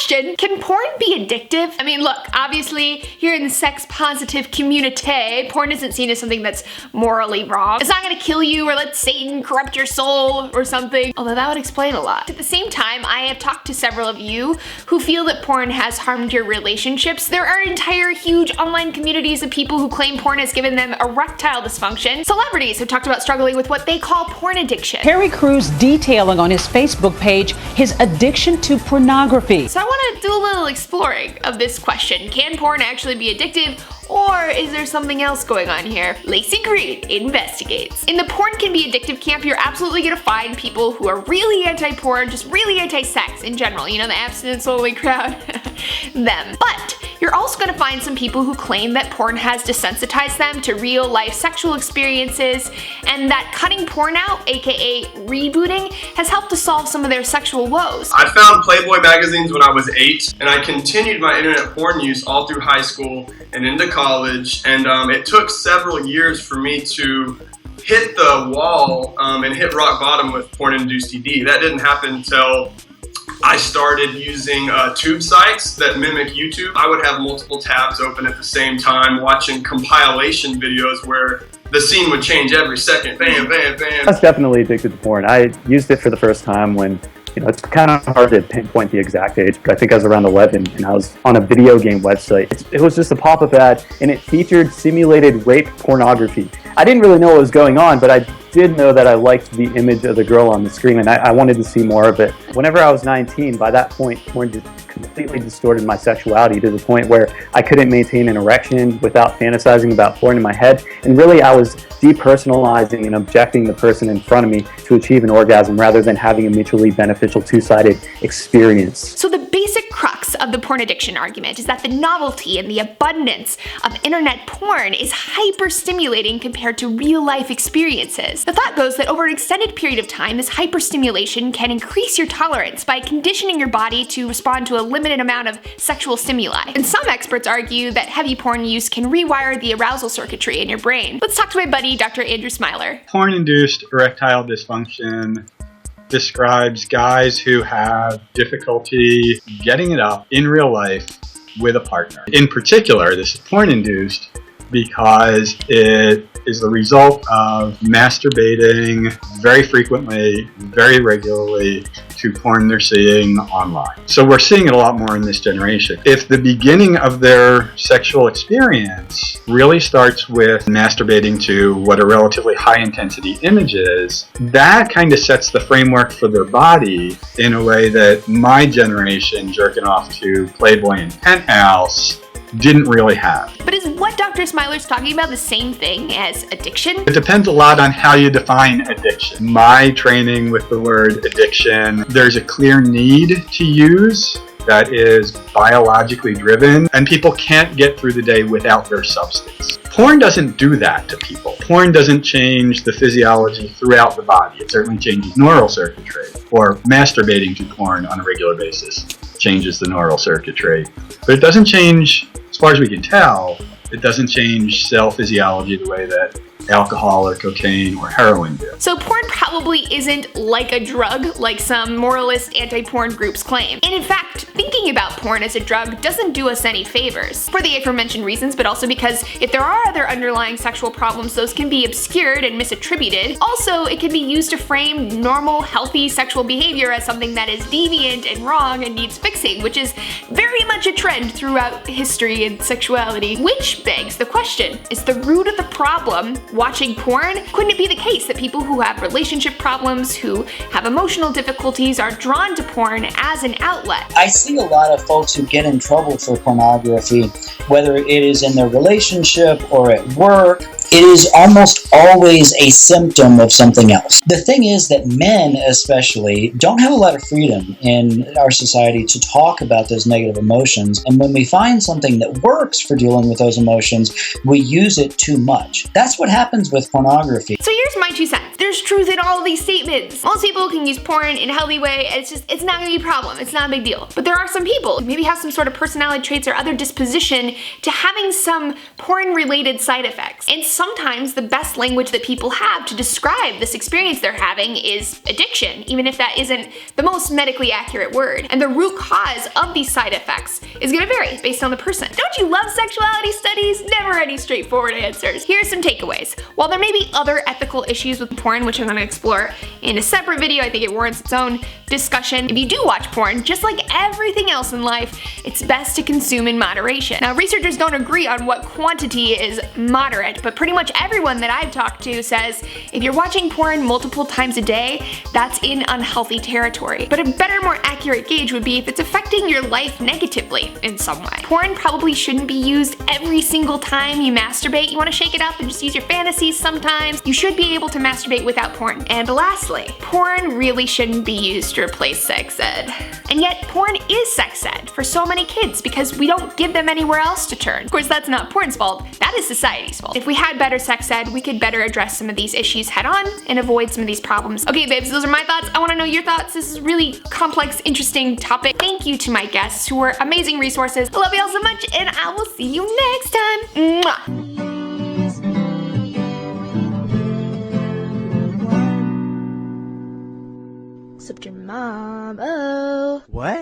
question, can porn be addictive? I mean, look, obviously, here in the sex-positive community, porn isn't seen as something that's morally wrong. It's not gonna kill you or let Satan corrupt your soul or something, although that would explain a lot. At the same time, I have talked to several of you who feel that porn has harmed your relationships. There are entire huge online communities of people who claim porn has given them erectile dysfunction. Celebrities have talked about struggling with what they call porn addiction. Harry Crews detailing on his Facebook page his addiction to pornography. So I want to do a little exploring of this question. Can porn actually be addictive? Or is there something else going on here? Laci Green investigates. In the porn can be addictive camp, you're absolutely gonna find people who are really anti-porn, just really anti-sex in general. You know, the abstinence-only crowd. Them. But you're also gonna find some people who claim that porn has desensitized them to real-life sexual experiences, and that cutting porn out, aka rebooting, has helped to solve some of their sexual woes. I found Playboy magazines when I was 8, and I continued my internet porn use all through high school and into college, and it took several years for me to hit the wall and hit rock bottom with porn-induced ED. That didn't happen until I started using tube sites that mimic YouTube. I would have multiple tabs open at the same time, watching compilation videos where the scene would change every second. Bam, bam, bam. I was definitely addicted to porn. I used it for the first time when, it's kind of hard to pinpoint the exact age, but I think I was around 11 and I was on a video game website. It was just a pop-up ad and it featured simulated rape pornography. I didn't really know what was going on, but I did know that I liked the image of the girl on the screen and I wanted to see more of it. Whenever I was 19, by that point, porn just completely distorted my sexuality to the point where I couldn't maintain an erection without fantasizing about porn in my head. And really, I was depersonalizing and objecting the person in front of me to achieve an orgasm rather than having a mutually beneficial two-sided experience. So the basic crux of the porn addiction argument is that the novelty and the abundance of internet porn is hyper-stimulating compared to real-life experiences. The thought goes that over an extended period of time, this hyperstimulation can increase your tolerance by conditioning your body to respond to a limited amount of sexual stimuli. And some experts argue that heavy porn use can rewire the arousal circuitry in your brain. Let's talk to my buddy, Dr. Andrew Smiler. Porn-induced erectile dysfunction describes guys who have difficulty getting it up in real life with a partner. In particular, this is porn-induced because it is the result of masturbating very frequently, very regularly to porn they're seeing online. So we're seeing it a lot more in this generation. If the beginning of their sexual experience really starts with masturbating to what a relatively high intensity image is, that kind of sets the framework for their body in a way that my generation jerking off to Playboy and Penthouse didn't really have. But is what Dr. Smiler's talking about the same thing as addiction? It depends a lot on how you define addiction. My training with the word addiction, there's a clear need to use that is biologically driven, and people can't get through the day without their substance. Porn doesn't do that to people. Porn doesn't change the physiology throughout the body. It certainly changes neural circuitry, or masturbating to porn on a regular basis changes the neural circuitry. But it doesn't change, as far as we can tell, it doesn't change cell physiology the way that alcohol or cocaine or heroin do. So porn probably isn't like a drug like some moralist anti-porn groups claim. And in fact, thinking about porn as a drug doesn't do us any favors. For the aforementioned reasons, but also because if there are other underlying sexual problems, those can be obscured and misattributed. Also, it can be used to frame normal, healthy sexual behavior as something that is deviant and wrong and needs fixing, which is very much a trend throughout history and sexuality. Which begs the question, is the root of the problem watching porn? Couldn't it be the case that people who have relationship problems, who have emotional difficulties, are drawn to porn as an outlet? I see a lot of folks who get in trouble for pornography, whether it is in their relationship or at work. It is almost always a symptom of something else. The thing is that men especially don't have a lot of freedom in our society to talk about those negative emotions, and when we find something that works for dealing with those emotions, we use it too much. That's what happens with pornography. So here's my 2 cents. There's truth in all of these statements. Most people can use porn in a healthy way, and it's not gonna be a problem. It's not a big deal. But there are some people who maybe have some sort of personality traits or other disposition to having some porn-related side effects. And sometimes the best language that people have to describe this experience they're having is addiction, even if that isn't the most medically accurate word. And the root cause of these side effects is gonna vary based on the person. Don't you love sexuality studies? Never any straightforward answers. Here's some takeaways. While there may be other ethical issues with porn, which I'm gonna explore in a separate video, I think it warrants its own discussion. If you do watch porn, just like everything else in life, it's best to consume in moderation. Now, researchers don't agree on what quantity is moderate, but pretty much everyone that I've talked to says if you're watching porn multiple times a day, that's in unhealthy territory. But a better, more accurate gauge would be if it's affecting your life negatively in some way. Porn probably shouldn't be used every single time you masturbate. You want to shake it up and just use your fantasies sometimes. You should be able to masturbate without porn. And lastly, porn really shouldn't be used to replace sex ed. And yet, porn is sex ed for so many kids because we don't give them anywhere else to turn. Of course, that's not porn's fault, that is society's fault. If we had better sex ed, we could better address some of these issues head on and avoid some of these problems. Okay, babes, those are my thoughts. I want to know your thoughts. This is a really complex, interesting topic. Thank you to my guests who were amazing resources. I love y'all so much, and I will see you next time. Mwah. Except your mom. Oh. What?